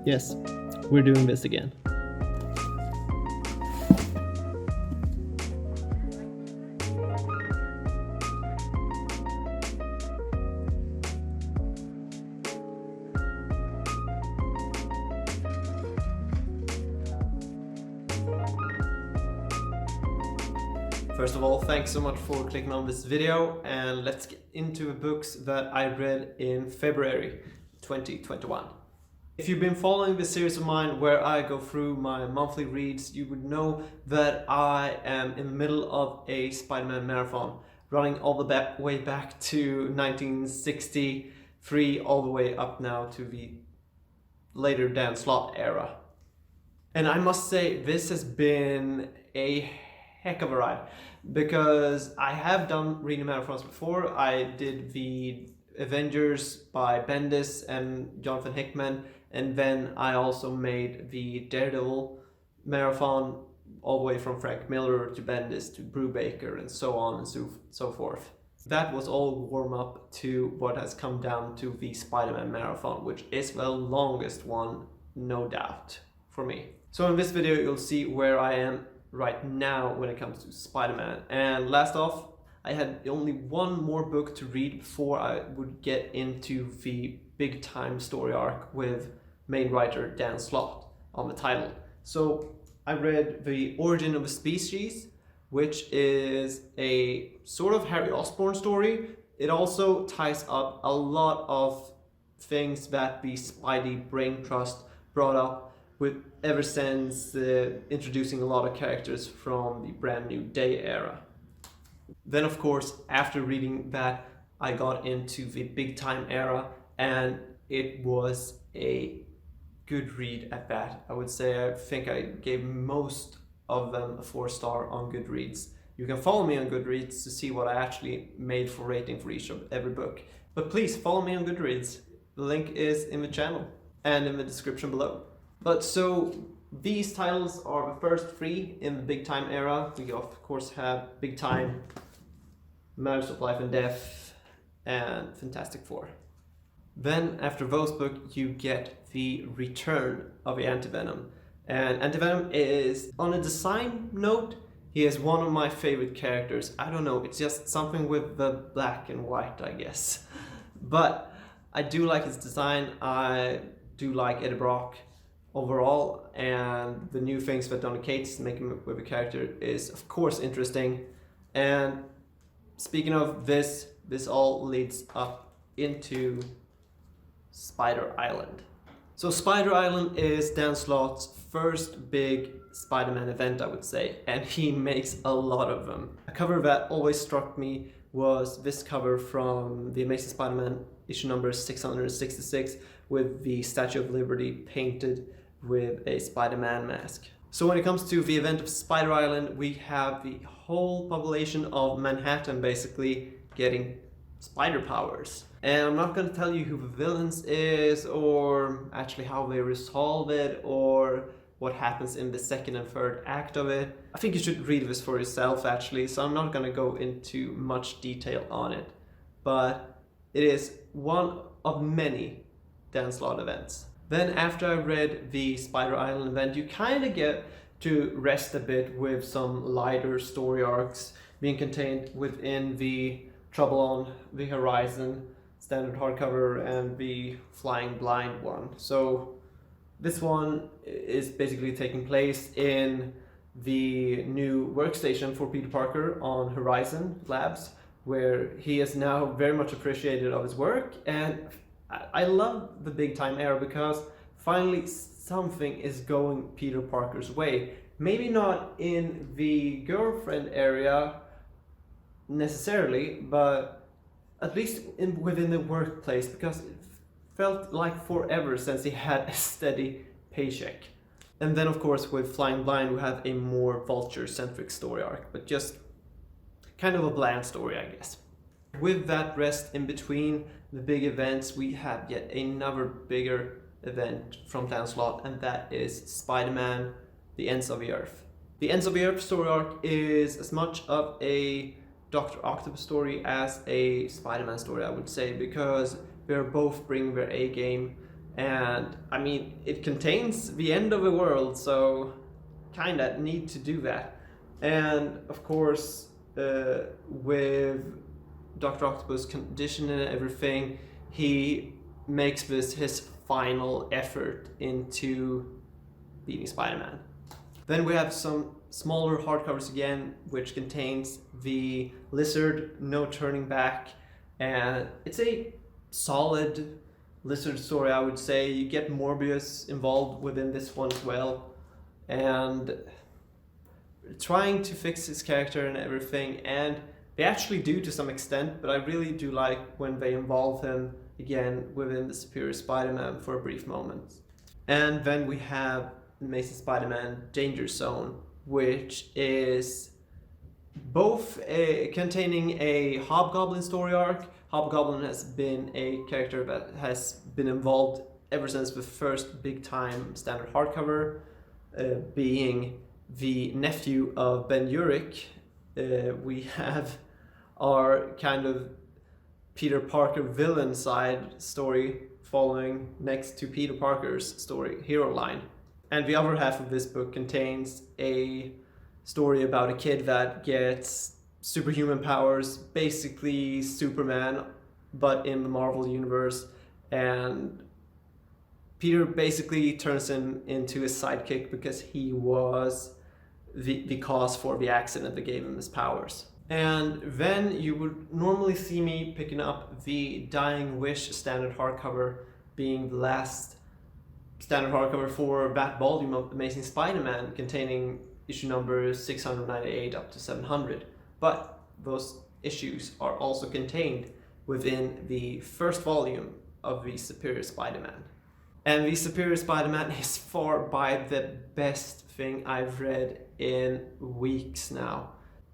Yes, we're doing this again. First of all, thanks so much for clicking on this video, and let's get into the books that I read in February 2021. If you've been following this series of mine where I go through my monthly reads, you would know that I am in the middle of a SpiderMan Marathon, running all the way back to 1963, all the way up now to the later Dan Slott era. And I must say, this has been a heck of a ride, because I have done reading marathons before. I did the Avengers by Bendis and Jonathan Hickman, and then I also made the Daredevil marathon all the way from Frank Miller to Bendis to Brubaker and so on and so forth. That was all warm up to what has come down to the SpiderMan Marathon, which is the longest one, no doubt, for me. So in this video you'll see where I am right now when it comes to Spider-Man. And last off, I had only one more book to read before I would get into the big time story arc with main writer Dan Slott on the title. So I read The Origin of a Species, which is a sort of Harry Osborn story. It also ties up a lot of things that the Spidey Brain Trust brought up with ever since introducing a lot of characters from the Brand New Day era. Then of course, after reading that, I got into the Big Time era, and it was a good read at that. I would say I think I gave most of them a 4-star on GoodReads. You can follow me on GoodReads to see what I actually made for rating for each of every book. But please follow me on GoodReads. The link is in the channel and in the description below. But so these titles are the first 3 in the Big Time era. We of course have Big Time, Matters of Life and Death, and Fantastic Four. Then after those books you get the return of the Antivenom. And Antivenom is, on a design note, he is one of my favorite characters. I don't know, it's just something with the black and white, I guess. But I do like his design. I do like Eddie Brock overall, and the new things that Donny Cates making with the character is of course interesting. And speaking of this all leads up into Spider Island. So Spider Island is Dan Slott's first big Spider-Man event, I would say, and he makes a lot of them. A cover that always struck me was this cover from The Amazing Spider-Man issue number 666 with the Statue of Liberty painted with a Spider-Man mask. So when it comes to the event of Spider Island, we have the whole population of Manhattan basically getting spider powers. And I'm not going to tell you who the villains is, or actually how they resolve it, or what happens in the second and third act of it. I think you should read this for yourself actually, so I'm not going to go into much detail on it. But it is one of many Dan Slott events. Then after I read the Spider Island event, you kind of get to rest a bit with some lighter story arcs being contained within the Trouble on the Horizon standard hardcover and the Flying Blind one. So this one is basically taking place in the new workstation for Peter Parker on Horizon Labs, where he is now very much appreciated of his work. And I love the Big Time era because finally something is going Peter Parker's way. Maybe not in the girlfriend area necessarily, but at least within the workplace, because it felt like forever since he had a steady paycheck. And then of course with Flying Blind we have a more Vulture-centric story arc, but just kind of a bland story, I guess. With that rest in between the big events, we have yet another bigger event from Dan Slott, and that is Spider-Man: The Ends of the Earth. The Ends of the Earth story arc is as much of a Dr. Octopus story as a Spider-Man story, I would say, because they're both bringing their A game, And I mean, it contains the end of the world, so kinda need to do that. And of course, with Dr. Octopus' condition and everything, he makes this his final effort into beating Spider-Man. Then we have some smaller hardcovers again, which contains the Lizard, No Turning Back, and it's a solid Lizard story, I would say. You get Morbius involved within this one as well, and trying to fix his character and everything, and they actually do to some extent, but I really do like when they involve him again within the Superior Spider-Man for a brief moment. And then we have Amazing Spider-Man Danger Zone, which is both containing a Hobgoblin story arc. Hobgoblin has been a character that has been involved ever since the first big time standard hardcover, being the nephew of Ben Urich. We have our kind of Peter Parker villain side story following next to Peter Parker's story, hero line. And the other half of this book contains a story about a kid that gets superhuman powers, basically Superman, but in the Marvel universe. And Peter basically turns him into his sidekick because he was the cause for the accident that gave him his powers. And then you would normally see me picking up the Dying Wish standard hardcover, being the last standard hardcover for that volume of Amazing Spider-Man, containing issue number 698 up to 700. But those issues are also contained within the first volume of the Superior Spider-Man. And the Superior Spider-Man is far by the best thing I've read in weeks now.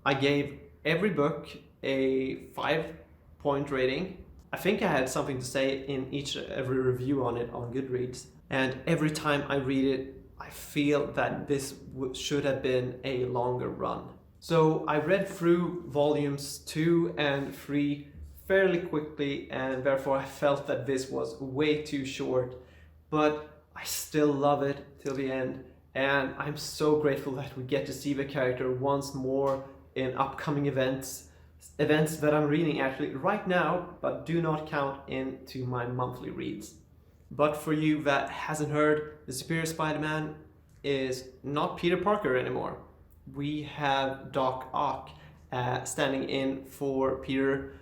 I gave every book a 5-point rating. I think I had something to say in every review on it on GoodReads. And every time I read it, I feel that this should have been a longer run. So I read through volumes 2 and 3 fairly quickly, and therefore I felt that this was way too short, but I still love it till the end, and I'm so grateful that we get to see the character once more in upcoming events that I'm reading actually right now, but do not count into my monthly reads. But for you that hasn't heard, the Superior Spider-Man is not Peter Parker anymore. We have Doc Ock standing in for Peter,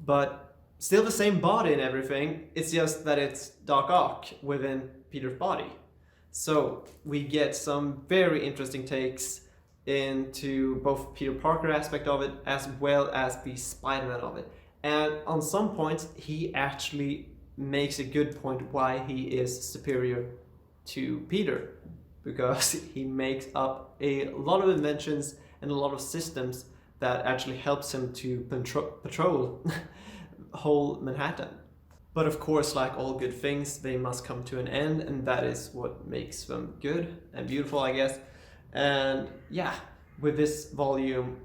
but still the same body and everything. It's just that it's Doc Ock within Peter's body. So we get some very interesting takes into both Peter Parker aspect of it as well as the Spider-Man of it. And on some points, he actually makes a good point why he is superior to Peter, because he makes up a lot of inventions and a lot of systems that actually helps him to patrol whole Manhattan. But of course, like all good things, they must come to an end, and that is what makes them good and beautiful, I guess. And yeah, with this volume,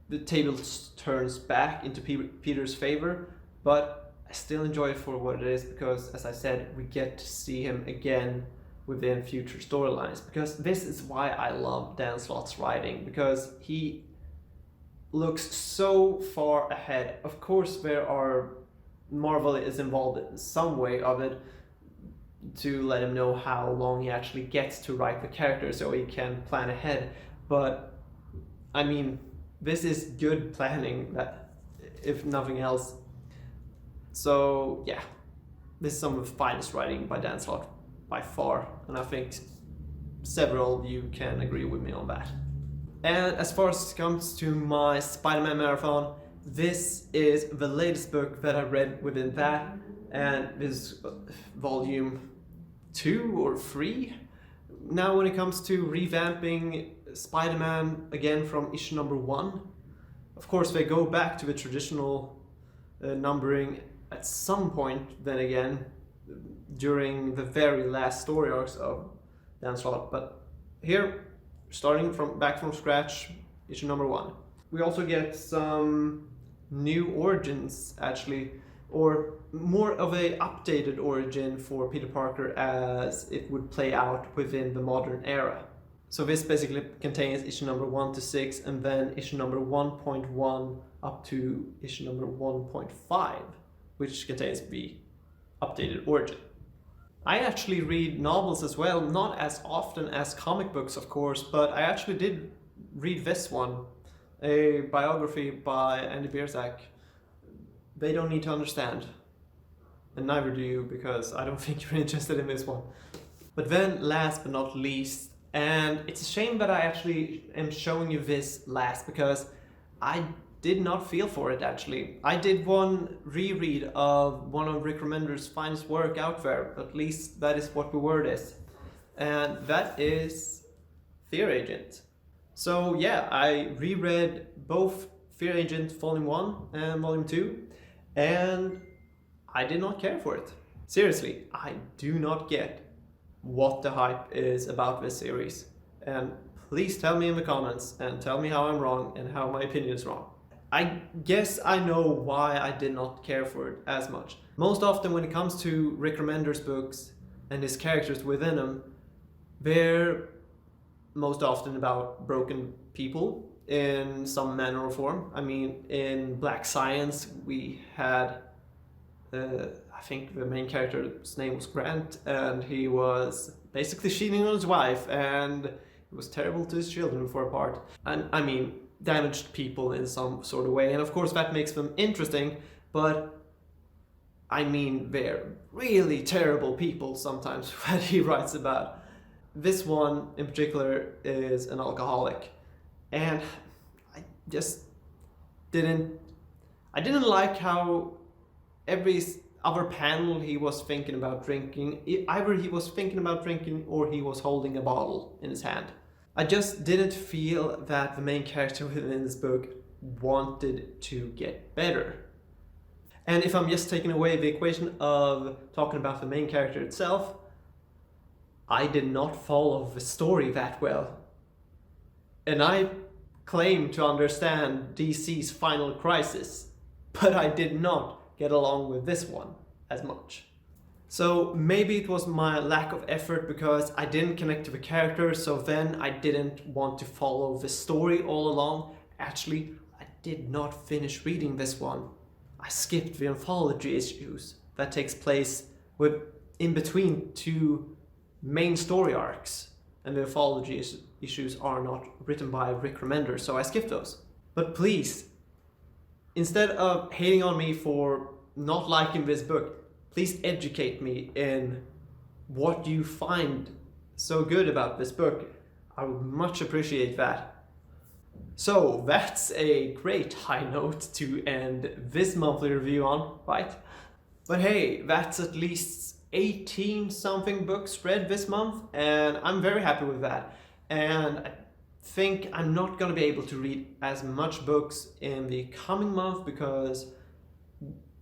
the table turns back into Peter's favor, but I still enjoy it for what it is, because as I said, we get to see him again within future storylines, because this is why I love Dan Slott's writing, because he looks so far ahead. Of course, Marvel is involved in some way of it to let him know how long he actually gets to write the character so he can plan ahead. But I mean, this is good planning, that if nothing else. So yeah, this is some of the finest writing by Dan Slott by far, and I think several of you can agree with me on that. And as far as it comes to my SpiderMan Marathon, this is the latest book that I read within that, and this is volume 2 or 3. Now when it comes to revamping Spider-Man again from issue number 1, of course they go back to the traditional numbering at some point then again during the very last story arcs of Dan Slott, but here, starting back from scratch, issue number 1. We also get some new origins actually or more of a updated origin for Peter Parker as it would play out within the modern era. So this basically contains issue number 1 to 6, and then issue number 1.1 up to issue number 1.5, which contains the updated origin. I actually read novels as well, not as often as comic books of course, but I actually did read this one, a biography by Andy Biersack. They don't need to understand, and neither do you, because I don't think you're interested in this one. But then last but not least, and it's a shame that I actually am showing you this last because I did not feel for it actually. I did one reread of one of Rick Remender's finest work out there, at least that is what the word is, and that is Fear Agent. So yeah, I reread both Fear Agent Volume 1 and Volume 2, and I did not care for it. Seriously, I do not get what the hype is about this series. And please tell me in the comments and tell me how I'm wrong and how my opinion is wrong. I guess I know why I did not care for it as much. Most often when it comes to Rick Remender's books and his characters within them, they're most often about broken people in some manner or form. I mean, in Black Science we had I think the main character's name was Grant, and he was basically cheating on his wife, and it was terrible to his children for a part. And I mean, damaged people in some sort of way, and of course that makes them interesting, but I mean, they're really terrible people sometimes that he writes about. This one in particular is an alcoholic, and I just didn't like how every other panel he was thinking about drinking. Either he was thinking about drinking or he was holding a bottle in his hand. I just didn't feel that the main character within this book wanted to get better. And if I'm just taking away the equation of talking about the main character itself, I did not follow the story that well. And I claim to understand DC's Final Crisis, but I did not get along with this one as much. So maybe it was my lack of effort because I didn't connect to the character, so then I didn't want to follow the story all along. Actually, I did not finish reading this one. I skipped the anthology issues that takes place in between two main story arcs, and the anthology issues are not written by Rick Remender, so I skipped those. But please, instead of hating on me for not liking this book, please educate me in what you find so good about this book. I would much appreciate that. So that's a great high note to end this monthly review on, right? But hey, that's at least 18 something books read this month, and I'm very happy with that. And I think I'm not going to be able to read as much books in the coming month because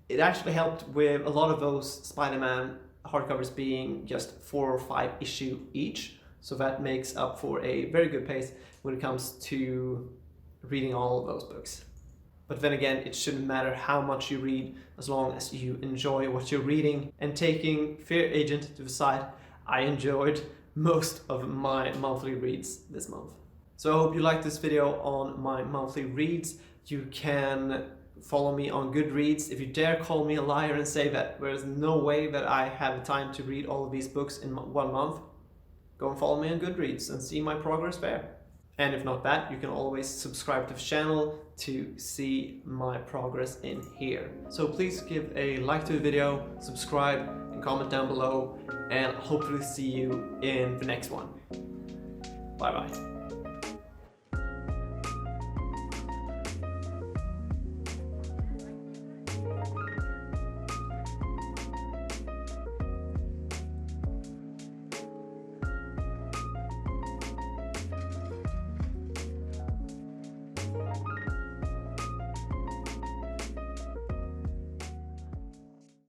it actually helped with a lot of those Spider-Man hardcovers being just 4 or 5 issue each. So that makes up for a very good pace when it comes to reading all of those books. But then again, it shouldn't matter how much you read as long as you enjoy what you're reading. And taking Fear Agent to the side, I enjoyed most of my monthly reads this month. So I hope you liked this video on my monthly reads. You can follow me on GoodReads. If you dare call me a liar and say that there's no way that I have time to read all of these books in 1 month, go and follow me on GoodReads and see my progress there. And if not that, you can always subscribe to the channel to see my progress in here. So please give a like to the video, subscribe, and comment down below, and hopefully see you in the next one. Bye bye.